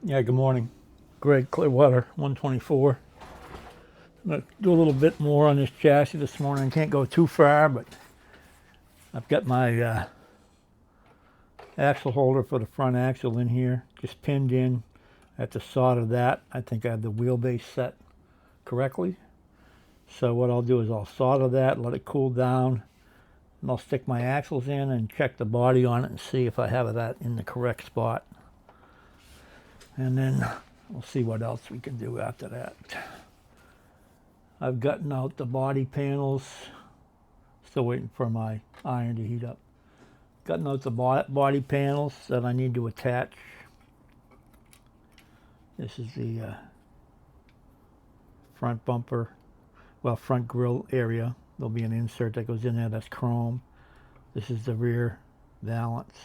Yeah, good morning. Greg Clearwater, 124. I'm going to do a little bit more on this chassis this morning. I can't go too far, but I've got my axle holder for the front axle in here, just pinned in. I have to solder that. I think I have the wheelbase set correctly. So what I'll do is I'll solder that, let it cool down, and I'll stick my axles in and check the body on it and see if I have that in the correct spot. And then we'll see what else we can do after that. I've gotten out the body panels. Still waiting for my iron to heat up. Gotten out the body panels that I need to attach. This is the front bumper, well, front grille area. There'll be an insert that goes in there that's chrome. This is the rear valance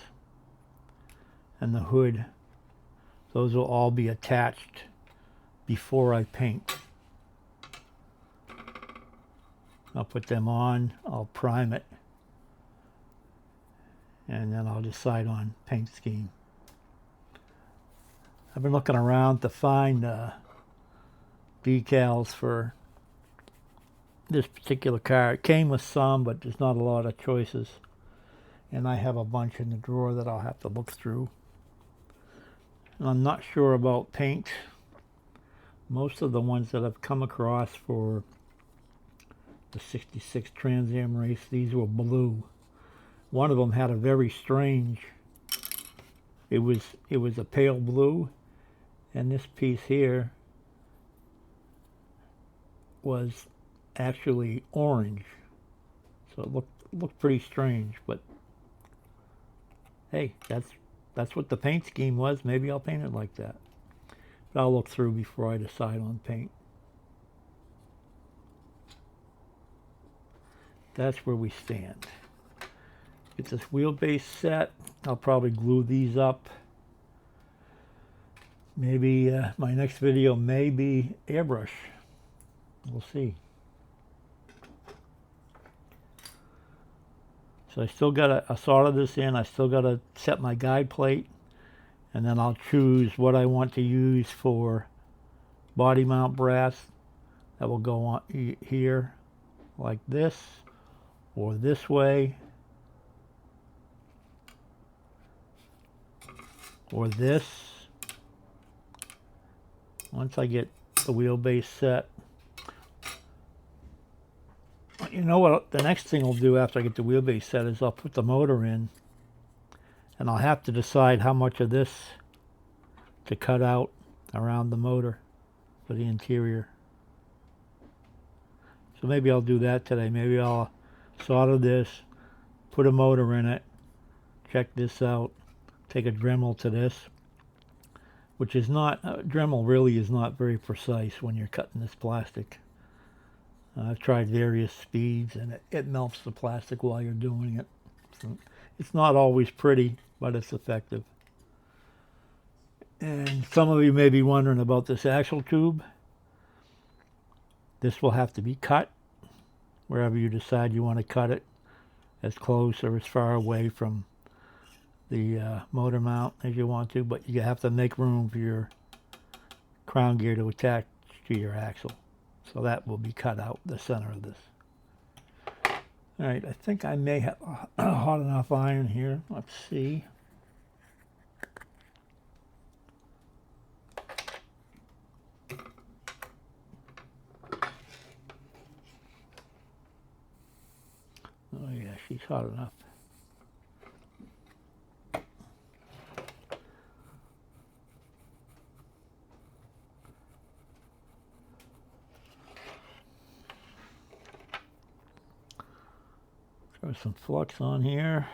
and the hood. Those will all be attached before I paint. I'll put them on, I'll prime it, and then I'll decide on paint scheme. I've been looking around to find decals for this particular car. It came with some, but there's not a lot of choices. And I have a bunch in the drawer that I'll have to look through. And I'm not sure about paint. Most of the ones that I've come across for the 66 Trans Am race, these were blue. One of them had a very strange, it was a pale blue, and this piece here was actually orange. So it looked pretty strange, but hey, that's what the paint scheme was. Maybe I'll paint it like that. But I'll look through before I decide on paint. That's where we stand. Get this wheelbase set. I'll probably glue these up. Maybe my next video may be airbrush. We'll see. So I still got to solder this in. I still got to set my guide plate. And then I'll choose what I want to use for body mount brass. That will go on here like this or this way or this. Once I get the wheelbase set, you know what the next thing I'll do after I get the wheelbase set is I'll put the motor in, and I'll have to decide how much of this to cut out around the motor for the interior. So maybe I'll do that today. Maybe I'll solder this, put a motor in it, check this out, take a Dremel to this, which is not, Dremel really is not very precise when you're cutting this plastic. I've tried various speeds and it melts the plastic while you're doing it. So it's not always pretty, but it's effective. And some of you may be wondering about this axle tube. This will have to be cut wherever you decide you want to cut it, as close or as far away from the motor mount as you want to, but you have to make room for your crown gear to attach to your axle. So that will be cut out the center of this. All right, I think I may have a hot enough iron here. Let's see. Oh yeah, she's hot enough. Throw some flux on here.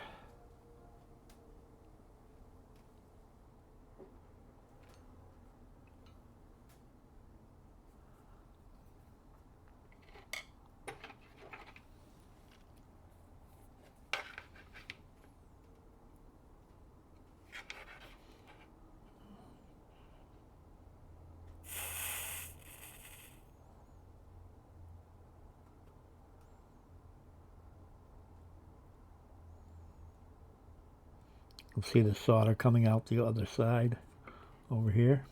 You'll see the solder coming out the other side over here.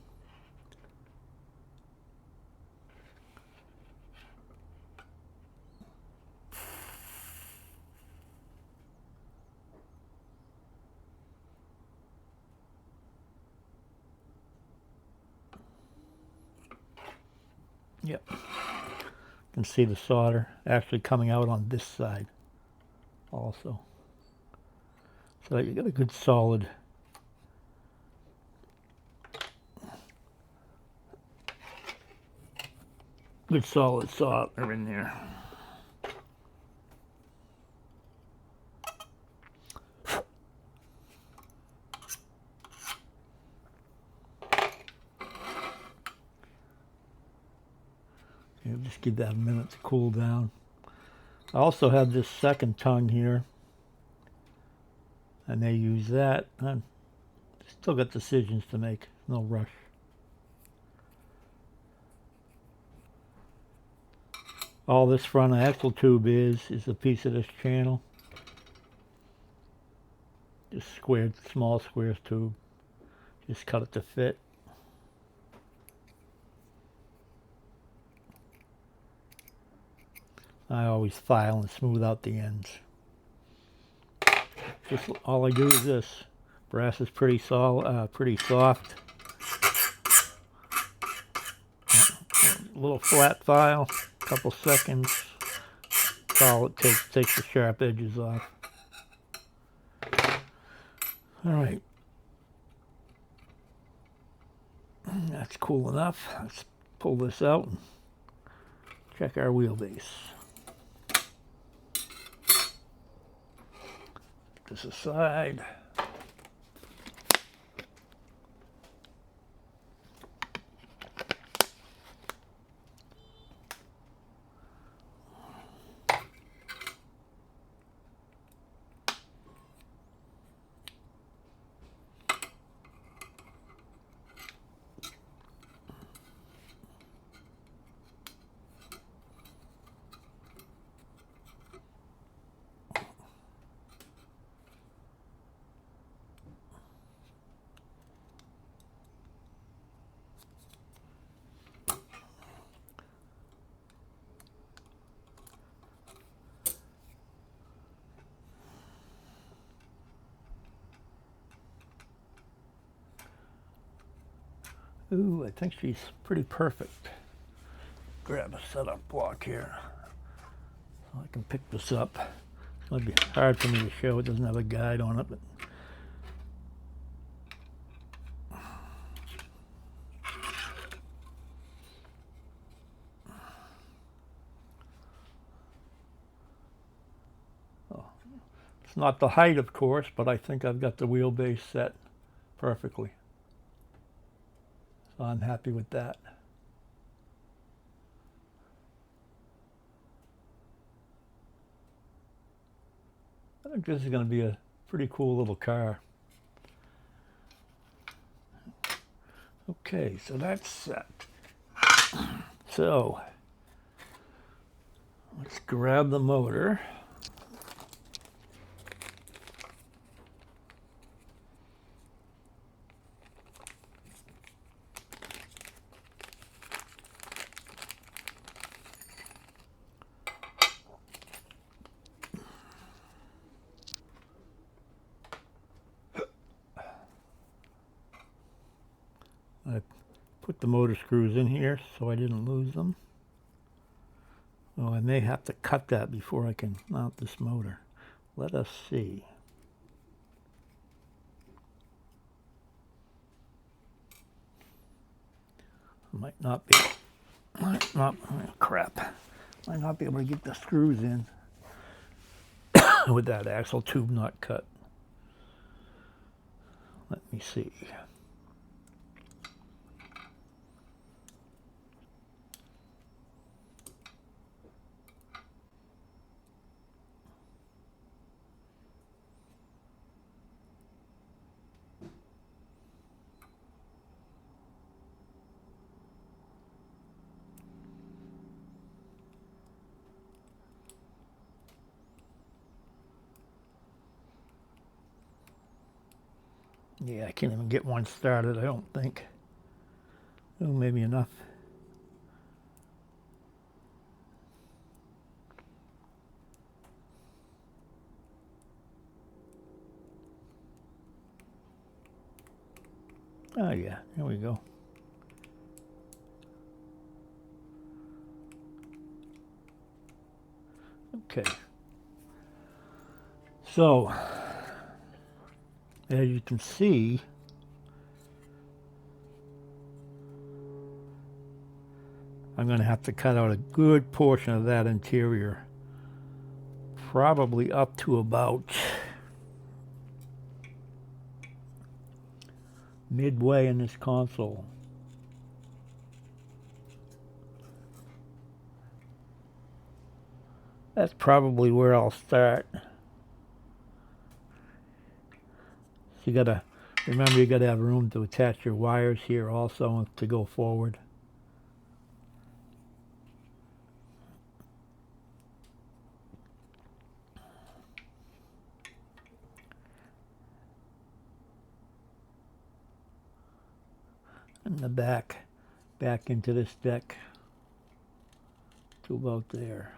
Yep. You can see the solder actually coming out on this side also. So you got a good solid solder in there. Just give that a minute to cool down. I also have this second tongue here. I may use that. I've still got decisions to make. No rush. All this front axle tube is a piece of this channel. Just squared, small squares tube. Just cut it to fit. I always file and smooth out the ends. Just all I do is this. Brass is pretty solid, pretty soft. A little flat file, couple seconds. That's all it takes the sharp edges off. All right. That's cool enough. Let's pull this out and check our wheelbase. Put this aside. Ooh, I think she's pretty perfect. Grab a setup block here so I can pick this up. It's going to be hard for me to show. It doesn't have a guide on it, but it's not the height, of course, but I think I've got the wheelbase set perfectly. So I'm happy with that. I think this is going to be a pretty cool little car. Okay, so that's set. So let's grab the motor. I put the motor screws in here so I didn't lose them. Oh, I may have to cut that before I can mount this motor. Let us see. Might not be able to get the screws in with that axle tube not cut. Let me see. Yeah, I can't even get one started, I don't think. Oh, maybe enough. Oh yeah, there we go. Okay. So, as you can see, I'm going to have to cut out a good portion of that interior. Probably up to about midway in this console. That's probably where I'll start. So you gotta remember, you gotta have room to attach your wires here also to go forward. And the back into this deck to about there.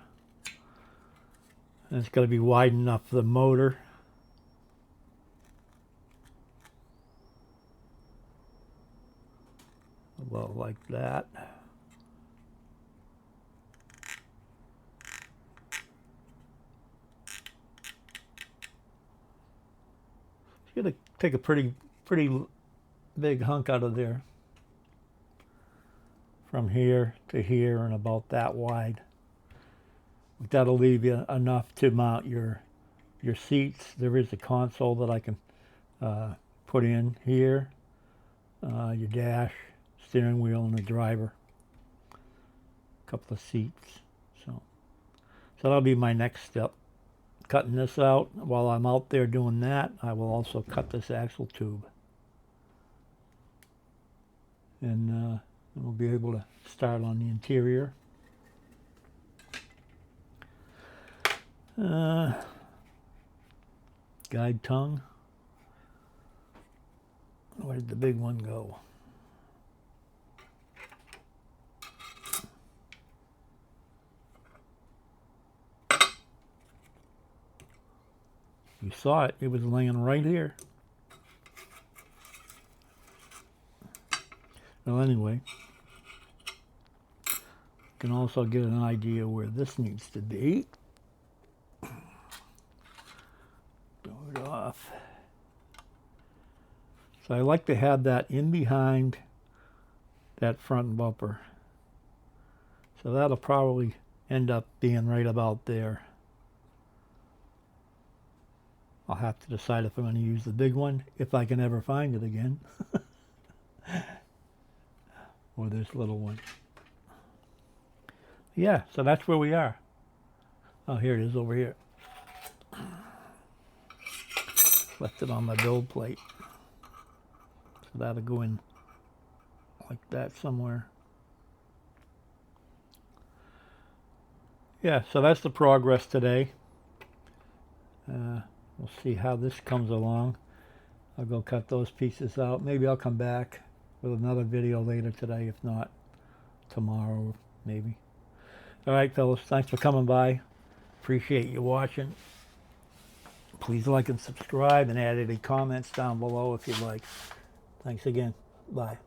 And it's got to be wide enough for the motor. About like that. It's going to take a pretty big hunk out of there. From here to here and about that wide. That'll leave you enough to mount your seats. There is a console that I can put in here. Your dash, steering wheel, and the driver. A couple of seats. So that'll be my next step. Cutting this out. While I'm out there doing that, I will also cut this axle tube. And we'll be able to start on the interior. Guide tongue. Where did the big one go? You saw it. It was laying right here. Well, anyway, you can also get an idea where this needs to be. Throw it off. So I like to have that in behind that front bumper. So that'll probably end up being right about there. I'll have to decide if I'm going to use the big one, if I can ever find it again. Or this little one. Yeah, so that's where we are. Oh, here it is over here. Left it on my build plate. So that'll go in like that somewhere. Yeah, so that's the progress today. We'll see how this comes along. I'll go cut those pieces out. Maybe I'll come back with another video later today, if not tomorrow, maybe. All right, fellas, thanks for coming by. Appreciate you watching. Please like and subscribe and add any comments down below if you'd like. Thanks again. Bye.